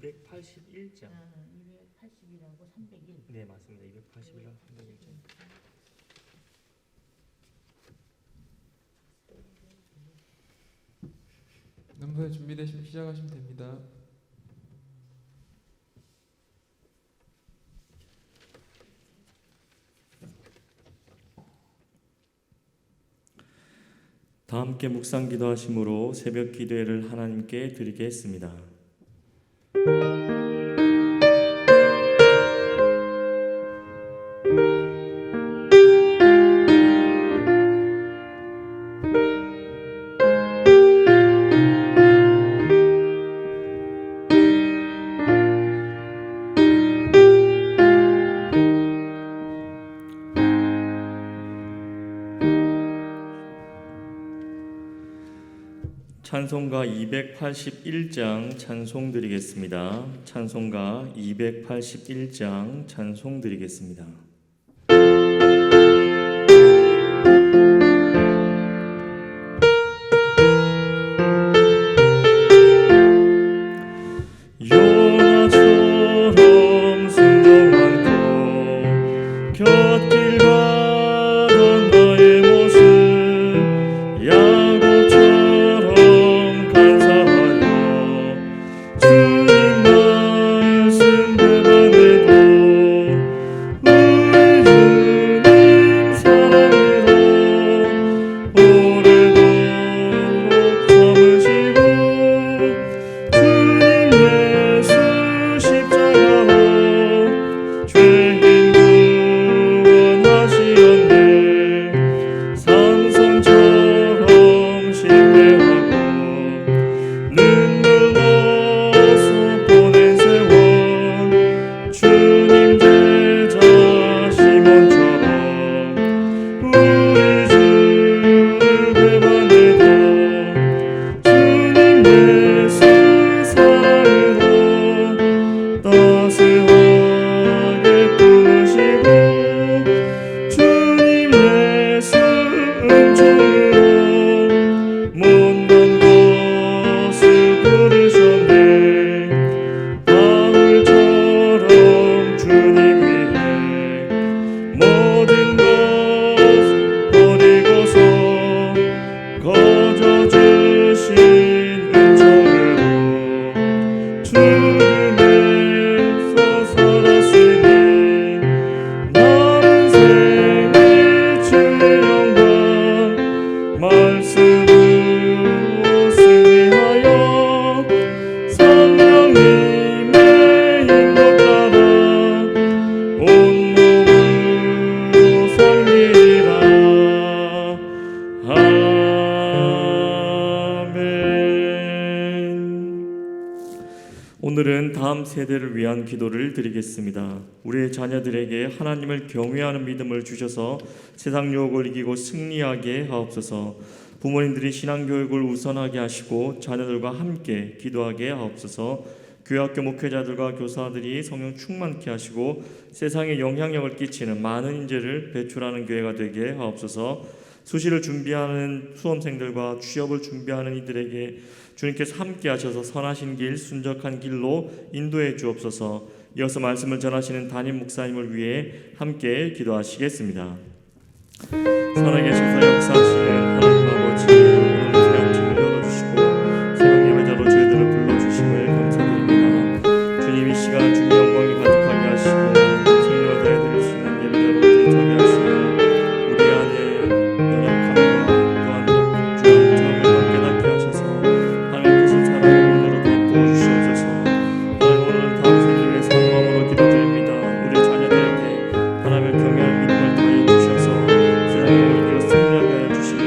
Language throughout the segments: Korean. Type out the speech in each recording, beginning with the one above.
281장. 280이라고 301. 네, 맞습니다. 281장 301장. 넘버 준비되시면 시작하시면 됩니다. 다 함께 묵상 기도하심으로 새벽 기도회를 하나님께 드리겠습니다. 찬송가 281장 찬송 드리겠습니다. 찬송가 281장 찬송 드리겠습니다. 요나처럼 순종하고 곁길 가던 나의 모습 야곱처럼 주님 말씀 배반해도 우리 주님 사랑으로 오래도록 참으시고 주님 예수 십자가로 죄인 구원하시었네. 산성처럼 실패하고 주님 제자 시몬처럼 우리 주를 배반해도 주님 예수 사랑으로 따스하게 부르시고 주님 예수 은총으로 못난 것을 부르셨네. 주님 위해 모든 것 버리고서 거저 주신 은총으로 주님에서 살았으니 남은 생애 주의 영광 말씀으로 승리하여 성령님의 인도 따라 온몸으로 섬기리라. 아멘. 오늘은 다음 세대를 위한 기도를 드리겠습니다. 우리의 자녀들에게 하나님을 경외하는 믿음을 주셔서 세상 유혹을 이기고 승리하게 하옵소서. 부모님들이 신앙교육을 우선하게 하시고 자녀들과 함께 기도하게 하옵소서. 교회학교 목회자들과 교사들이 성령 충만케 하시고 세상에 영향력을 끼치는 많은 인재를 배출하는 교회가 되게 하옵소서. 수시를 준비하는 수험생들과 취업을 준비하는 이들에게 주님께서 함께 하셔서 선하신 길, 순적한 길로 인도해 주옵소서. 이어서 말씀을 전하시는 담임 목사님을 위해 함께 기도하시겠습니다. 살아계셔서 역사하시는 하나님 아버지, 오늘 새 아침을 열어주시고 새벽 예배자로 저희들을 불러주심을 감사드립니다. 주님 이 시간 주님 영광이 가득하게 하시고 생명을 다해드릴 수 있는 예배자로 저희 서게 하시며 우리 안에 연약함과 또한 주의 정을 깨닫게 하셔서 하나님 크신 사랑을 오늘도 더 부어주시옵소서. 하나님 오늘 다음 세대를 위해 사모함으로 기도드립니다. 우리 자녀들에게 하나님을 경외하는 믿음을 더해 주셔서 세상에 이기고 승리하게 하여 주시며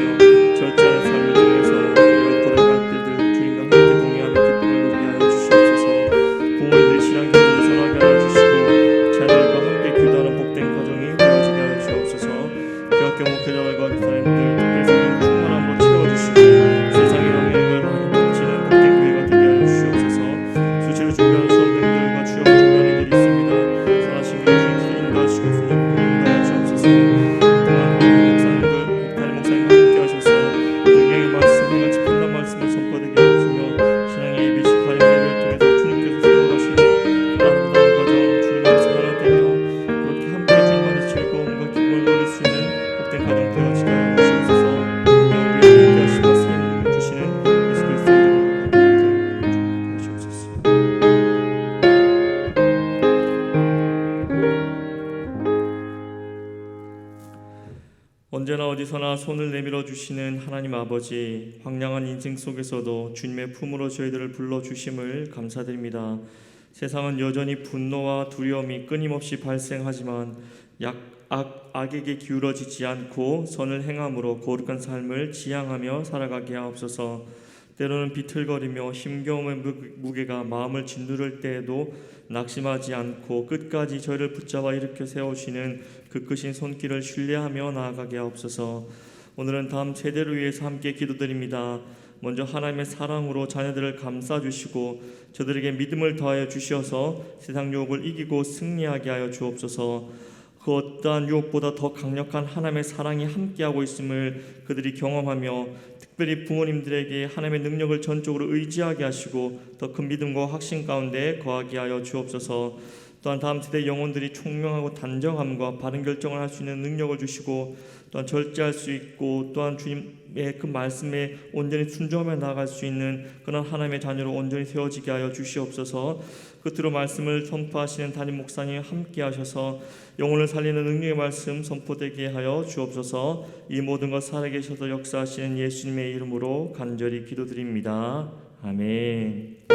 어디서나 손을 내밀어 주시는 하나님 아버지, 황량한 인생 속에서도 주님의 품으로 저희들을 불러주심을 감사드립니다. 세상은 여전히 분노와 두려움이 끊임없이 발생하지만 악에게 기울어지지 않고 선을 행함으로 거룩한 삶을 지향하며 살아가게 하옵소서. 때로는 비틀거리며 힘겨움의 무게가 마음을 짓누를 때에도 낙심하지 않고 끝까지 저희를 붙잡아 일으켜 세우시는 그 크신 손길을 신뢰하며 나아가게 하옵소서. 오늘은 다음 세대를 위해서 함께 기도드립니다. 먼저 하나님의 사랑으로 자녀들을 감싸주시고 저들에게 믿음을 더하여 주셔서 세상 유혹을 이기고 승리하게 하여 주옵소서. 그 어떠한 유혹보다 더 강력한 하나님의 사랑이 함께하고 있음을 그들이 경험하며 특별히 부모님들에게 하나님의 능력을 전적으로 의지하게 하시고 더 큰 믿음과 확신 가운데 거하게 하여 주옵소서. 또한 다음 세대 영혼들이 총명하고 단정함과 바른 결정을 할 수 있는 능력을 주시고 또한 절제할 수 있고 또한 주님의 그 말씀에 온전히 순종하며 나아갈 수 있는 그런 하나님의 자녀로 온전히 세워지게 하여 주시옵소서. 끝으로 말씀을 선포하시는 담임 목사님 함께 하셔서 영혼을 살리는 능력의 말씀 선포되게 하여 주옵소서. 이 모든 것 살아계셔서 역사하시는 예수님의 이름으로 간절히 기도드립니다. 아멘.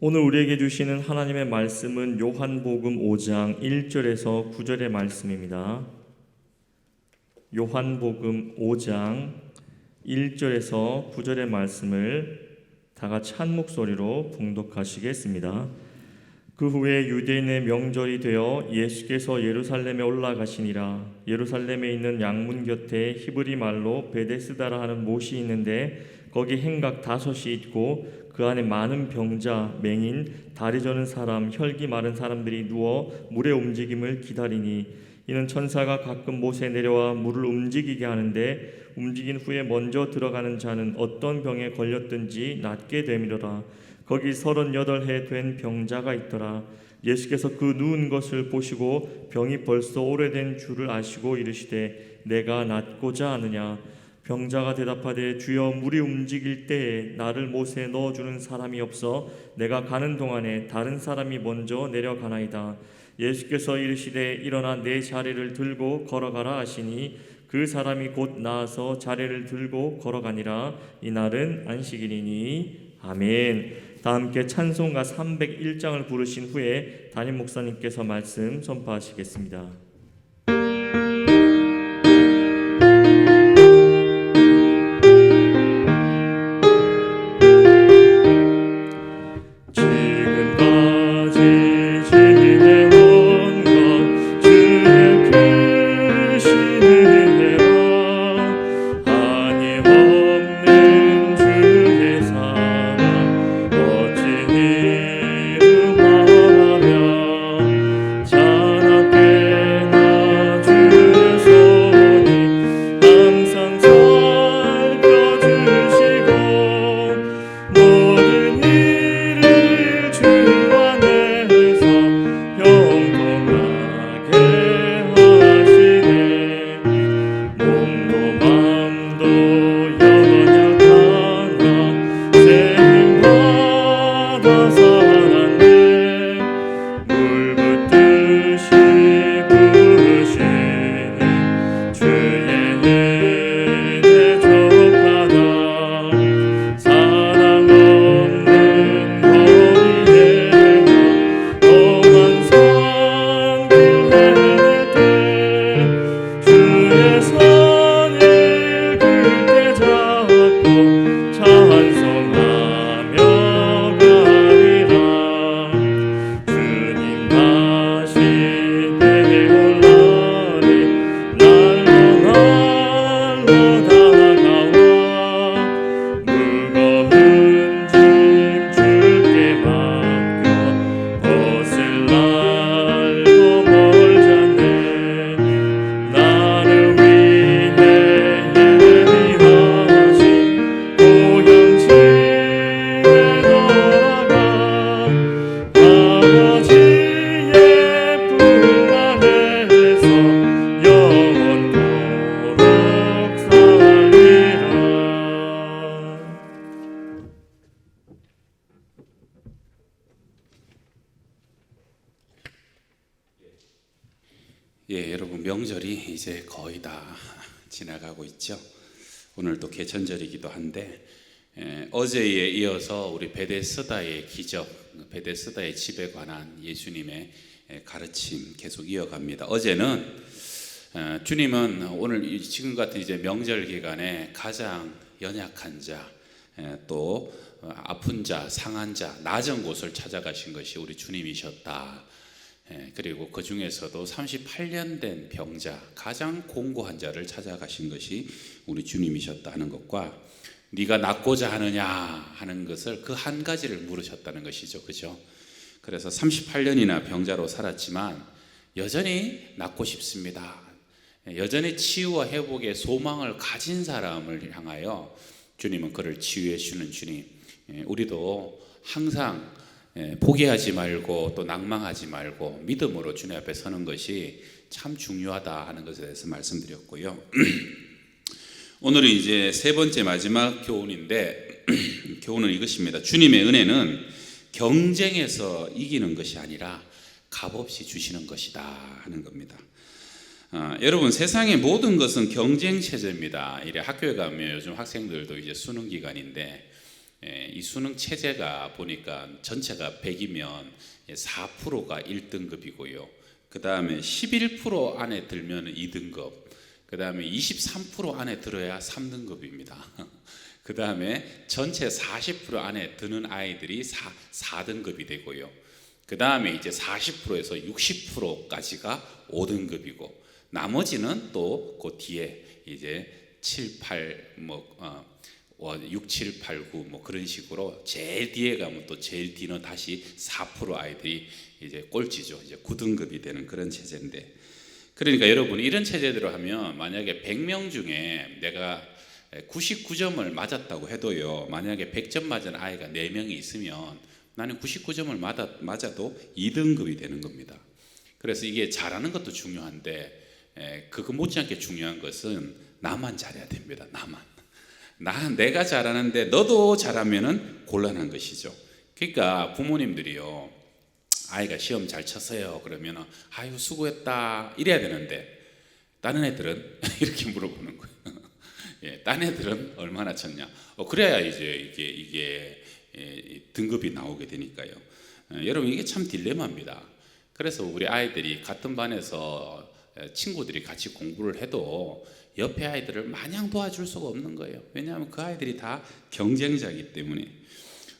오늘 우리에게 주시는 하나님의 말씀은 요한복음 5장 1절에서 9절의 말씀입니다. 요한복음 5장 1절에서 9절의 말씀을 다 같이 한 목소리로 봉독하시겠습니다. 그 후에 유대인의 명절이 되어 예수께서 예루살렘에 올라가시니라. 예루살렘에 있는 양문 곁에 히브리 말로 베데스다라 하는 못이 있는데 거기 행각 5이 있고 그 안에 많은 병자, 맹인, 다리 저는 사람, 혈기 마른 사람들이 누워 물의 움직임을 기다리니 이는 천사가 가끔 못에 내려와 물을 움직이게 하는데 움직인 후에 먼저 들어가는 자는 어떤 병에 걸렸든지 낫게 되미로라. 거기 38해 된 병자가 있더라. 예수께서 그 누운 것을 보시고 병이 벌써 오래된 줄을 아시고 이르시되 내가 낫고자 하느냐. 병자가 대답하되 주여 물이 움직일 때에 나를 못에 넣어주는 사람이 없어 내가 가는 동안에 다른 사람이 먼저 내려가나이다. 예수께서 이르시되 일어나 내 자리를 들고 걸어가라 하시니 그 사람이 곧 나아서 자리를 들고 걸어가니라. 이날은 안식일이니. 아멘. 다 함께 찬송가 301장을 부르신 후에 담임 목사님께서 말씀 선포하시겠습니다. 자나깨 예, 여러분 명절이 이제 거의 다 지나가고 있죠. 오늘 또 개천절이기도 한데 어제에 이어서 우리 베데스다의 기적, 베데스다의 집에 관한 예수님의 가르침 계속 이어갑니다. 어제는 주님은 오늘 지금 같은 이제 명절 기간에 가장 연약한 자, 또 아픈 자, 상한 자, 낮은 곳을 찾아가신 것이 우리 주님이셨다. 그리고 그 중에서도 38년 된 병자, 가장 공고한 자를 찾아가신 것이 우리 주님이셨다 하는 것과 네가 낫고자 하느냐 하는 것을 그 한 가지를 물으셨다는 것이죠. 그죠? 그래서 38년이나 병자로 살았지만 여전히 낫고 싶습니다. 여전히 치유와 회복의 소망을 가진 사람을 향하여 주님은 그를 치유해 주는 주님. 우리도 항상 포기하지 말고 또 낭망하지 말고 믿음으로 주님 앞에 서는 것이 참 중요하다 하는 것에 대해서 말씀드렸고요. 오늘은 이제 세 번째 마지막 교훈인데 교훈은 이것입니다. 주님의 은혜는 경쟁에서 이기는 것이 아니라 값없이 주시는 것이다 하는 겁니다. 여러분, 세상의 모든 것은 경쟁 체제입니다. 이래 학교에 가면 요즘 학생들도 이제 수능 기간인데 이 수능 체제가 보니까 전체가 100이면 4%가 1등급이고요. 그 다음에 11% 안에 들면 2등급, 그 다음에 23% 안에 들어야 3등급입니다. 그 다음에 전체 40% 안에 드는 아이들이 4등급이 되고요. 그 다음에 이제 40%에서 60%까지가 5등급이고, 나머지는 또 그 뒤에 이제 7, 8, 6, 7, 8, 9 그런 식으로 제일 뒤에 가면 또 제일 뒤는 다시 4% 아이들이 이제 꼴찌죠. 이제 9등급이 되는 그런 체제인데, 그러니까 여러분 이런 체제대로 하면 만약에 100명 중에 내가 99점을 맞았다고 해도요, 만약에 100점 맞은 아이가 4명이 있으면 나는 99점을 맞아도 2등급이 되는 겁니다. 그래서 이게 잘하는 것도 중요한데 그거 못지않게 중요한 것은 나만 잘해야 됩니다. 내가 잘하는데 너도 잘하면은 곤란한 것이죠. 그러니까 부모님들이요, 아이가 시험 잘 쳤어요 그러면 아유 수고했다 이래야 되는데, 다른 애들은 이렇게 물어보는 거예요. 딴 애들은 얼마나 쳤냐. 그래야 이제 이게 등급이 나오게 되니까요. 여러분 이게 참 딜레마입니다. 그래서 우리 아이들이 같은 반에서 친구들이 같이 공부를 해도 옆에 아이들을 마냥 도와줄 수가 없는 거예요. 왜냐하면 그 아이들이 다 경쟁자이기 때문에.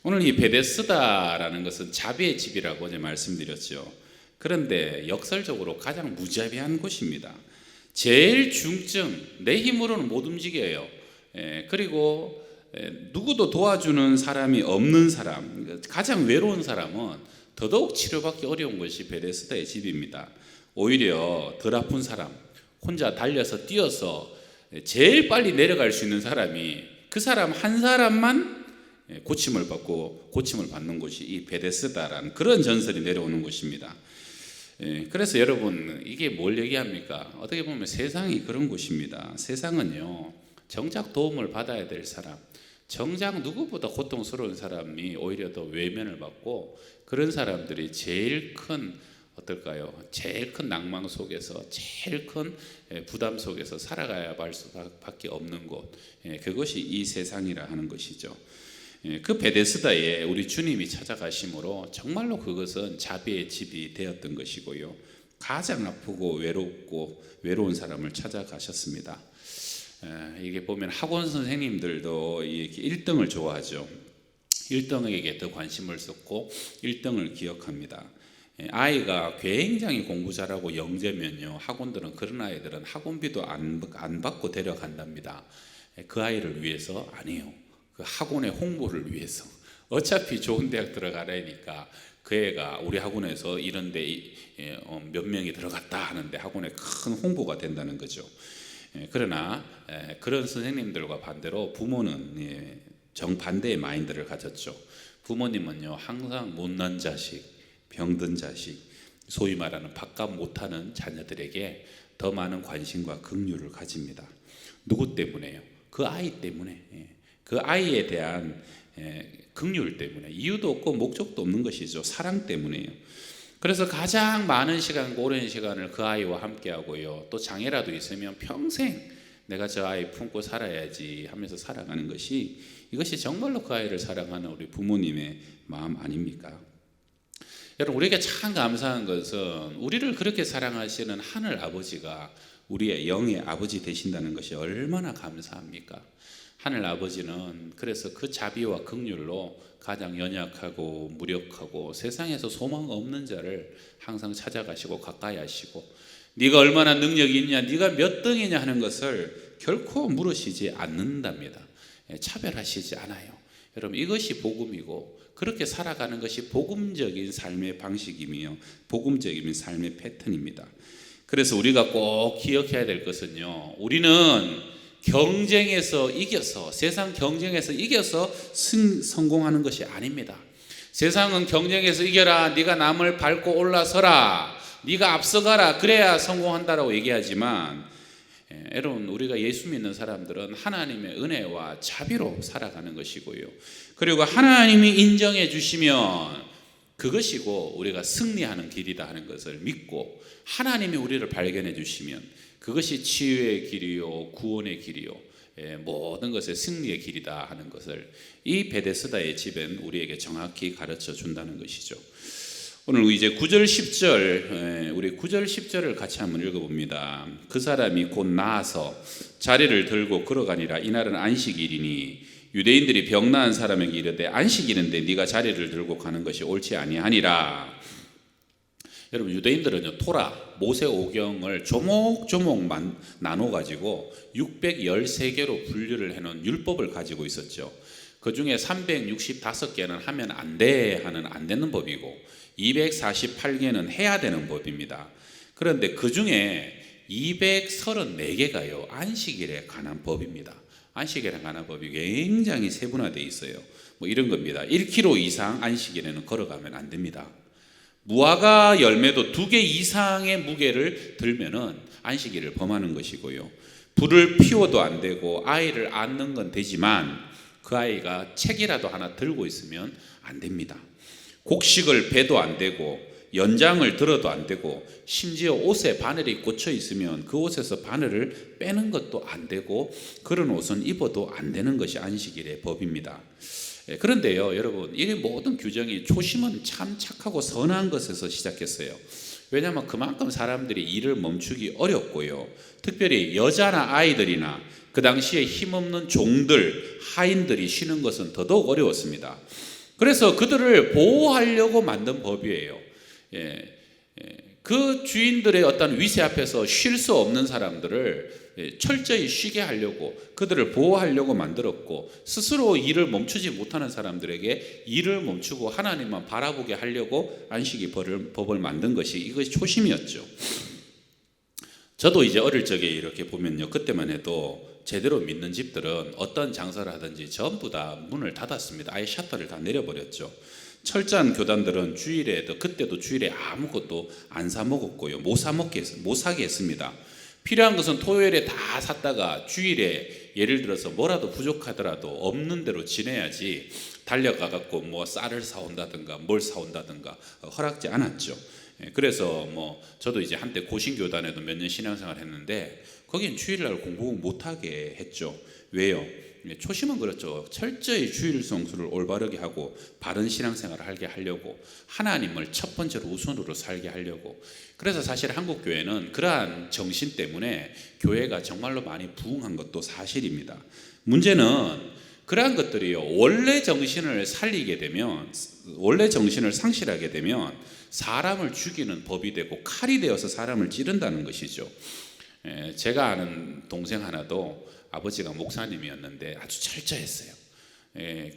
오늘 이 베데스다라는 것은 자비의 집이라고 어제 말씀드렸죠. 그런데 역설적으로 가장 무자비한 곳입니다. 제일 중증, 내 힘으로는 못 움직여요. 그리고 누구도 도와주는 사람이 없는 사람, 가장 외로운 사람은 더더욱 치료받기 어려운 것이 베데스다의 집입니다. 오히려 덜 아픈 사람, 혼자 달려서 뛰어서 제일 빨리 내려갈 수 있는 사람이, 그 사람 한 사람만 고침을 받는 곳이 이 베데스다라는 그런 전설이 내려오는 곳입니다. 그래서 여러분 이게 뭘 얘기합니까? 어떻게 보면 세상이 그런 곳입니다. 세상은요, 정작 도움을 받아야 될 사람, 정작 누구보다 고통스러운 사람이 오히려 더 외면을 받고, 그런 사람들이 제일 큰 제일 큰 낭망 속에서, 제일 큰 부담 속에서 살아가야 할 수밖에 없는 곳, 그것이 이 세상이라 하는 것이죠. 그 베데스다에 우리 주님이 찾아가심으로 정말로 그것은 자비의 집이 되었던 것이고요. 가장 아프고 외로운 사람을 찾아가셨습니다. 이게 보면 학원 선생님들도 이렇게 1등을 좋아하죠. 1등에게 더 관심을 쏟고 1등을 기억합니다. 아이가 굉장히 공부 잘하고 영재면요, 학원들은 그런 아이들은 학원비도 안 받고 데려간답니다. 그 아이를 위해서 아니에요. 그 학원의 홍보를 위해서. 어차피 좋은 대학 들어가라니까 그 애가 우리 학원에서 이런 데 몇 명이 들어갔다 하는데 학원에 큰 홍보가 된다는 거죠. 그러나 그런 선생님들과 반대로 부모는 정반대의 마인드를 가졌죠. 부모님은요, 항상 못난 자식, 병든 자식, 소위 말하는 밥값 못하는 자녀들에게 더 많은 관심과 긍휼을 가집니다. 누구 때문에요? 그 아이 때문에. 그 아이에 대한 긍휼 때문에. 이유도 없고 목적도 없는 것이죠. 사랑 때문에요. 그래서 가장 많은 시간, 오랜 시간을 그 아이와 함께 하고요. 또 장애라도 있으면 평생 내가 저 아이 품고 살아야지 하면서 살아가는 것이, 이것이 정말로 그 아이를 사랑하는 우리 부모님의 마음 아닙니까? 여러분, 우리에게 참 감사한 것은 우리를 그렇게 사랑하시는 하늘 아버지가 우리의 영의 아버지 되신다는 것이 얼마나 감사합니까? 하늘 아버지는 그래서 그 자비와 긍휼로 가장 연약하고 무력하고 세상에서 소망 없는 자를 항상 찾아가시고 가까이 하시고, 네가 얼마나 능력이 있냐, 네가 몇 등이냐 하는 것을 결코 물으시지 않는답니다. 차별하시지 않아요. 여러분, 이것이 복음이고 그렇게 살아가는 것이 복음적인 삶의 방식이며 복음적인 삶의 패턴입니다. 그래서 우리가 꼭 기억해야 될 것은요, 우리는 경쟁에서 이겨서, 세상 경쟁에서 이겨서 성공하는 것이 아닙니다. 세상은 경쟁에서 이겨라, 네가 남을 밟고 올라서라, 네가 앞서가라, 그래야 성공한다라고 얘기하지만, 여러분, 우리가 예수 믿는 사람들은 하나님의 은혜와 자비로 살아가는 것이고요, 그리고 하나님이 인정해 주시면 그것이고 우리가 승리하는 길이다 하는 것을 믿고, 하나님이 우리를 발견해 주시면 그것이 치유의 길이요 구원의 길이요 모든 것의 승리의 길이다 하는 것을 이 베데스다의 집은 우리에게 정확히 가르쳐 준다는 것이죠. 오늘 이제 9절 10절, 우리 9절 10절을 같이 한번 읽어봅니다. 그 사람이 곧 나아서 자리를 들고 걸어가니라. 이날은 안식일이니 유대인들이 병 나은 사람에게 이르되 안식일인데 네가 자리를 들고 가는 것이 옳지 아니하니라. 여러분, 유대인들은요, 토라, 모세오경을 조목조목 나눠 가지고 613개로 분류를 해놓은 율법을 가지고 있었죠. 그 중에 365개는 하면 안 돼 하는 안 되는 법이고 248개는 해야 되는 법입니다. 그런데 그 중에 234개가요 안식일에 관한 법입니다. 안식일에 관한 법이 굉장히 세분화되어 있어요. 뭐 이런 겁니다. 1km 이상 안식일에는 걸어가면 안 됩니다. 무화과 열매도 2개 이상의 무게를 들면은 안식일을 범하는 것이고요, 불을 피워도 안 되고 아이를 안는 건 되지만 그 아이가 책이라도 하나 들고 있으면 안 됩니다. 곡식을 베도 안 되고 연장을 들어도 안 되고 심지어 옷에 바늘이 꽂혀 있으면 그 옷에서 바늘을 빼는 것도 안 되고 그런 옷은 입어도 안 되는 것이 안식일의 법입니다. 그런데요, 여러분, 이 모든 규정이 초심은 참 착하고 선한 것에서 시작했어요. 왜냐하면 그만큼 사람들이 일을 멈추기 어렵고요, 특별히 여자나 아이들이나 그 당시에 힘없는 종들, 하인들이 쉬는 것은 더더욱 어려웠습니다. 그래서 그들을 보호하려고 만든 법이에요. 그 주인들의 어떤 위세 앞에서 쉴 수 없는 사람들을 철저히 쉬게 하려고, 그들을 보호하려고 만들었고, 스스로 일을 멈추지 못하는 사람들에게 일을 멈추고 하나님만 바라보게 하려고 안식일 법을 만든 것이, 이것이 초심이었죠. 저도 이제 어릴 적에 이렇게 보면요, 그때만 해도 제대로 믿는 집들은 어떤 장사를 하든지 전부 다 문을 닫았습니다. 아예 셔터를 다 내려버렸죠. 철저한 교단들은 주일에도, 그때도 주일에 아무것도 안 사 먹었고요, 못 사게 했습니다. 필요한 것은 토요일에 다 샀다가 주일에 예를 들어서 뭐라도 부족하더라도 없는 대로 지내야지 달려가 갖고 뭐 쌀을 사온다든가 뭘 사온다든가 허락지 않았죠. 그래서 뭐 저도 이제 한때 고신교단에도 몇 년 신앙생활 했는데 거긴 주일날 공부 못하게 했죠. 왜요? 초심은 그렇죠. 철저히 주일 성수를 올바르게 하고 바른 신앙생활을 하게 하려고, 하나님을 첫 번째로 우선으로 살게 하려고. 그래서 사실 한국교회는 그러한 정신 때문에 교회가 정말로 많이 부흥한 것도 사실입니다. 문제는 그러한 것들이요, 원래 정신을 살리게 되면, 원래 정신을 상실하게 되면 사람을 죽이는 법이 되고 칼이 되어서 사람을 찌른다는 것이죠. 제가 아는 동생 하나도 아버지가 목사님이었는데 아주 철저했어요.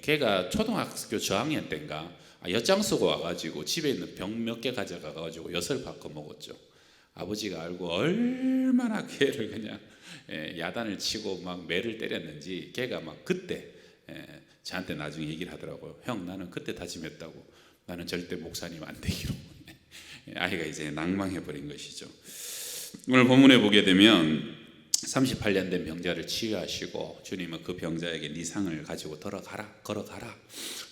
걔가 초등학교 저학년 때인가 엿장 쓰고 와가지고 집에 있는 병 몇 개 가져가가지고 엿을 바꿔 먹었죠. 아버지가 알고 얼마나 걔를 그냥 야단을 치고 막 매를 때렸는지, 걔가 막 그때 저한테 나중에 얘기를 하더라고요. 형, 나는 그때 다짐했다고. 나는 절대 목사님 안 되기로. 아이가 이제 낭망해버린 것이죠. 오늘 본문에 보게 되면 38년 된 병자를 치유하시고 주님은 그 병자에게 네 상을 가지고 걸어가라.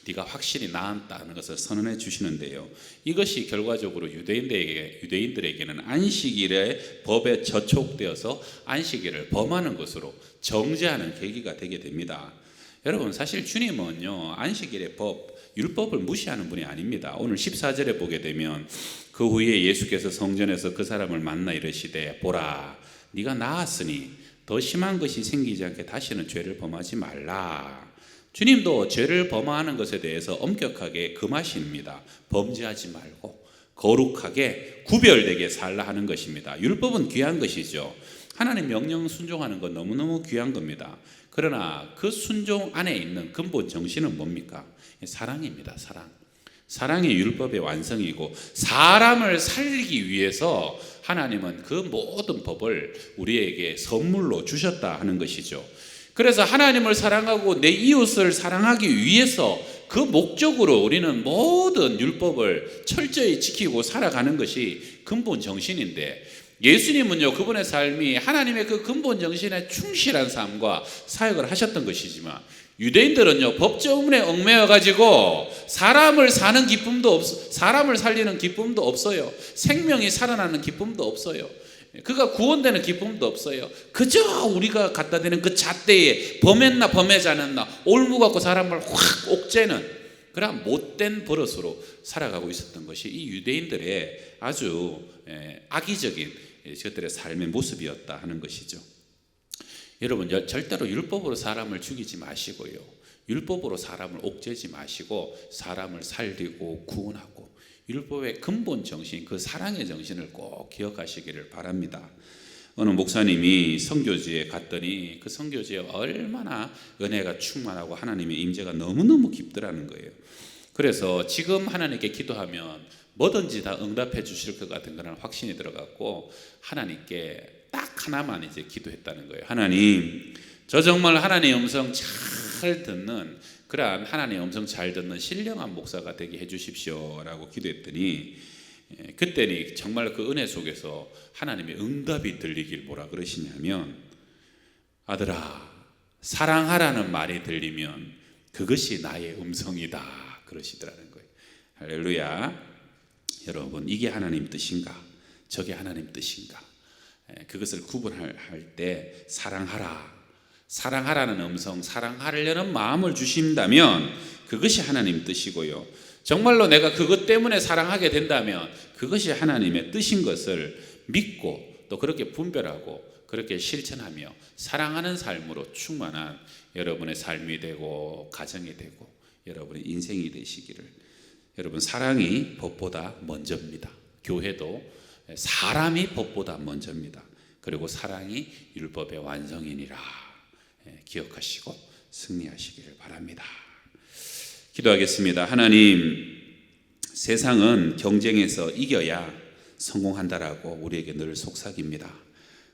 네가 확실히 나았다는 것을 선언해 주시는데요. 이것이 결과적으로 유대인들에게는 안식일의 법에 저촉되어서 안식일을 범하는 것으로 정죄하는 계기가 되게 됩니다. 여러분, 사실 주님은요, 안식일의 율법을 무시하는 분이 아닙니다. 오늘 14절에 보게 되면 그 후에 예수께서 성전에서 그 사람을 만나 이르시되 보라, 네가 나았으니 더 심한 것이 생기지 않게 다시는 죄를 범하지 말라. 주님도 죄를 범하는 것에 대해서 엄격하게 금하십니다. 범죄하지 말고 거룩하게 구별되게 살라 하는 것입니다. 율법은 귀한 것이죠. 하나님 명령 순종하는 건 너무너무 귀한 겁니다. 그러나 그 순종 안에 있는 근본 정신은 뭡니까? 사랑입니다. 사랑이 율법의 완성이고, 사람을 살리기 위해서 하나님은 그 모든 법을 우리에게 선물로 주셨다 하는 것이죠. 그래서 하나님을 사랑하고 내 이웃을 사랑하기 위해서 그 목적으로 우리는 모든 율법을 철저히 지키고 살아가는 것이 근본 정신인데, 예수님은요, 그분의 삶이 하나님의 그 근본 정신에 충실한 삶과 사역을 하셨던 것이지만, 유대인들은요, 법조문에 얽매여 가지고 사람을 살리는 기쁨도 없어요. 생명이 살아나는 기쁨도 없어요. 그가 구원되는 기쁨도 없어요. 그저 우리가 갖다 대는 그 잣대에 범했나 범하지 않았나 올무 갖고 사람을 확 옥죄는 그런 못된 버릇으로 살아가고 있었던 것이 이 유대인들의 아주 악의적인 그들의 삶의 모습이었다 하는 것이죠. 여러분, 절대로 율법으로 사람을 죽이지 마시고요, 율법으로 사람을 옥죄지 마시고 사람을 살리고 구원하고 율법의 근본 정신, 그 사랑의 정신을 꼭 기억하시기를 바랍니다. 어느 목사님이 선교지에 갔더니 그 선교지에 얼마나 은혜가 충만하고 하나님의 임재가 너무너무 깊더라는 거예요. 그래서 지금 하나님께 기도하면 뭐든지 다 응답해 주실 것 같은 그런 확신이 들어갔고, 하나님께 딱 하나만 이제 기도했다는 거예요. 하나님, 저 정말 하나님의 음성 잘 듣는, 그러한 하나님의 음성 잘 듣는 신령한 목사가 되게 해 주십시오 라고 기도했더니, 그때는 정말 그 은혜 속에서 하나님의 응답이 들리길 뭐라 그러시냐면, 아들아, 사랑하라는 말이 들리면 그것이 나의 음성이다 그러시더라는 거예요. 할렐루야. 여러분, 이게 하나님 뜻인가? 저게 하나님 뜻인가? 그것을 구분할 때 사랑하라는 음성, 사랑하려는 마음을 주신다면 그것이 하나님 뜻이고요, 정말로 내가 그것 때문에 사랑하게 된다면 그것이 하나님의 뜻인 것을 믿고 또 그렇게 분별하고 그렇게 실천하며 사랑하는 삶으로 충만한 여러분의 삶이 되고 가정이 되고 여러분의 인생이 되시기를. 여러분, 사랑이 법보다 먼저입니다. 교회도 사람이 법보다 먼저입니다. 그리고 사랑이 율법의 완성이니라 기억하시고 승리하시기를 바랍니다. 기도하겠습니다. 하나님, 세상은 경쟁에서 이겨야 성공한다라고 우리에게 늘 속삭입니다.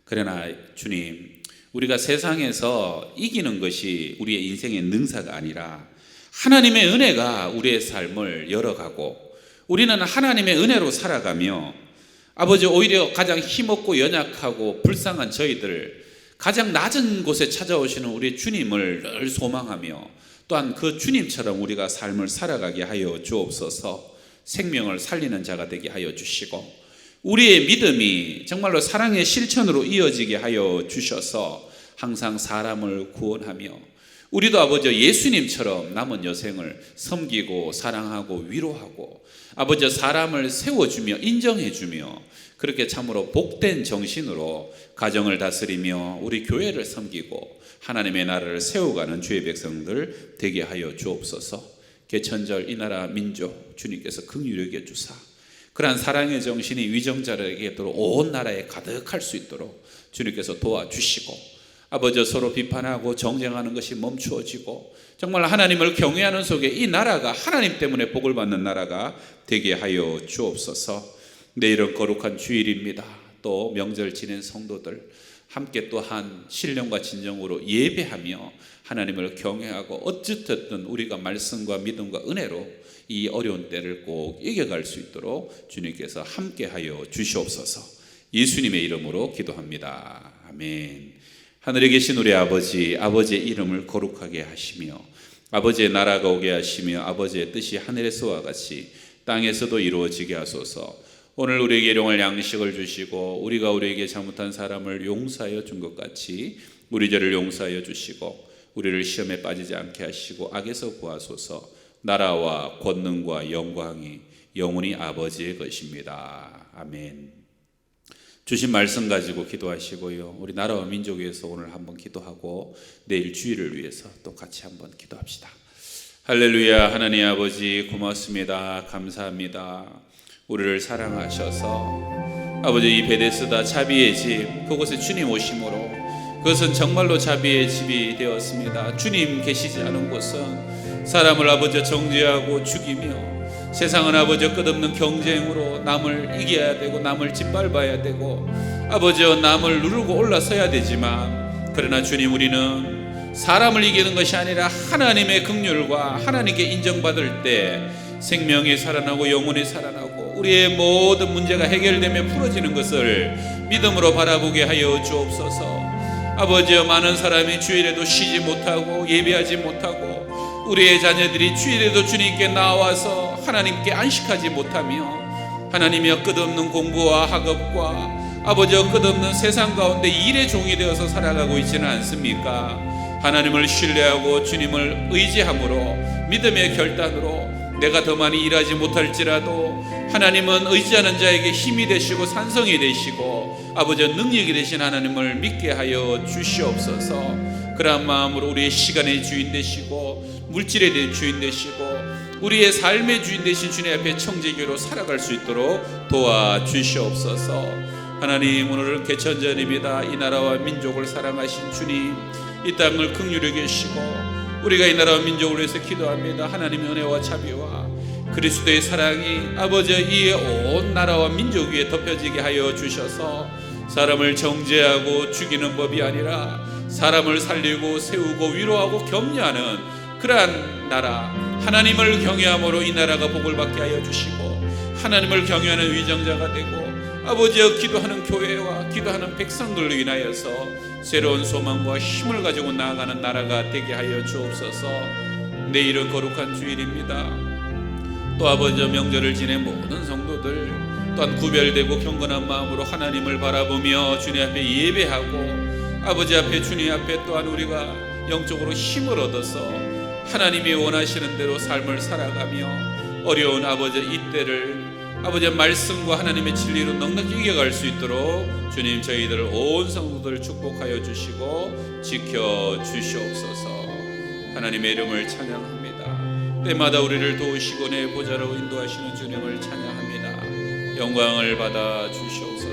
그러나 주님, 우리가 세상에서 이기는 것이 우리의 인생의 능사가 아니라 하나님의 은혜가 우리의 삶을 열어가고 우리는 하나님의 은혜로 살아가며, 아버지, 오히려 가장 힘없고 연약하고 불쌍한 저희들, 가장 낮은 곳에 찾아오시는 우리 주님을 늘 소망하며 또한 그 주님처럼 우리가 삶을 살아가게 하여 주옵소서. 생명을 살리는 자가 되게 하여 주시고 우리의 믿음이 정말로 사랑의 실천으로 이어지게 하여 주셔서 항상 사람을 구원하며, 우리도 아버지 예수님처럼 남은 여생을 섬기고 사랑하고 위로하고 아버지 사람을 세워주며 인정해주며 그렇게 참으로 복된 정신으로 가정을 다스리며 우리 교회를 섬기고 하나님의 나라를 세워가는 주의 백성들 되게 하여 주옵소서. 개천절 이 나라 민족 주님께서 긍휼히 여겨 주사 그러한 사랑의 정신이 위정자에게도 온 나라에 가득할 수 있도록 주님께서 도와주시고, 아버지 서로 비판하고 정쟁하는 것이 멈추어지고 정말 하나님을 경외하는 속에 이 나라가 하나님 때문에 복을 받는 나라가 되게 하여 주옵소서. 내일은 거룩한 주일입니다. 또 명절 지낸 성도들 함께 또한 신령과 진정으로 예배하며 하나님을 경외하고 어찌됐든 우리가 말씀과 믿음과 은혜로 이 어려운 때를 꼭 이겨갈 수 있도록 주님께서 함께하여 주시옵소서. 예수님의 이름으로 기도합니다. 아멘. 하늘에 계신 우리 아버지, 아버지의 이름을 거룩하게 하시며 아버지의 나라가 오게 하시며 아버지의 뜻이 하늘에서와 같이 땅에서도 이루어지게 하소서. 오늘 우리에게 일용할 양식을 주시고 우리가 우리에게 잘못한 사람을 용서하여 준 것 같이 우리 죄를 용서하여 주시고 우리를 시험에 빠지지 않게 하시고 악에서 구하소서. 나라와 권능과 영광이 영원히 아버지의 것입니다. 아멘. 주신 말씀 가지고 기도하시고요. 우리 나라와 민족 위해서 오늘 한번 기도하고 내일 주일을 위해서 또 같이 한번 기도합시다. 할렐루야. 하나님 아버지 고맙습니다. 감사합니다. 우리를 사랑하셔서 아버지 이 베데스다 자비의 집 그곳에 주님 오심으로 그것은 정말로 자비의 집이 되었습니다. 주님 계시지 않은 곳은 사람을 아버지 정죄하고 죽이며 세상은 아버지 끝없는 경쟁으로 남을 이겨야 되고 남을 짓밟아야 되고 아버지 남을 누르고 올라서야 되지만 그러나 주님 우리는 사람을 이기는 것이 아니라 하나님의 긍휼과 하나님께 인정받을 때 생명이 살아나고 영혼이 살아나고 우리의 모든 문제가 해결되며 풀어지는 것을 믿음으로 바라보게 하여 주옵소서. 아버지 많은 사람이 주일에도 쉬지 못하고 예배하지 못하고 우리의 자녀들이 주일에도 주님께 나와서 하나님께 안식하지 못하며 하나님이여 끝없는 공부와 학업과 아버지여 끝없는 세상 가운데 일의 종이 되어서 살아가고 있지는 않습니까? 하나님을 신뢰하고 주님을 의지함으로 믿음의 결단으로 내가 더 많이 일하지 못할지라도 하나님은 의지하는 자에게 힘이 되시고 산성이 되시고 아버지 능력이 되신 하나님을 믿게 하여 주시옵소서. 그러한 마음으로 우리의 시간의 주인 되시고 물질에 대한 주인 되시고 우리의 삶의 주인 되신 주님 앞에 청지기로 살아갈 수 있도록 도와주시옵소서. 하나님 오늘은 개천절입니다. 이 나라와 민족을 사랑하신 주님 이 땅을 긍휼히 계시고 우리가 이 나라와 민족을 위해서 기도합니다. 하나님의 은혜와 자비와 그리스도의 사랑이 아버지 이 온 나라와 민족 위에 덮여지게 하여 주셔서 사람을 정죄하고 죽이는 법이 아니라 사람을 살리고 세우고 위로하고 격려하는 그러한 나라 하나님을 경외함으로 이 나라가 복을 받게 하여 주시고 하나님을 경외하는 위정자가 되고 아버지여 기도하는 교회와 기도하는 백성들로 인하여서 새로운 소망과 힘을 가지고 나아가는 나라가 되게 하여 주옵소서. 내일은 거룩한 주일입니다. 또 아버지 명절을 지낸 모든 성도들 또한 구별되고 경건한 마음으로 하나님을 바라보며 주님 앞에 예배하고 아버지 앞에 주님 앞에 또한 우리가 영적으로 힘을 얻어서 하나님이 원하시는 대로 삶을 살아가며 어려운 아버지 이때를 아버지의 말씀과 하나님의 진리로 넉넉히 이겨갈 수 있도록 주님 저희들 온 성도들 축복하여 주시고 지켜주시옵소서. 하나님의 이름을 찬양합니다. 때마다 우리를 도우시고 내 보좌로 인도하시는 주님을 찬양합니다. 영광을 받아 주시옵소서.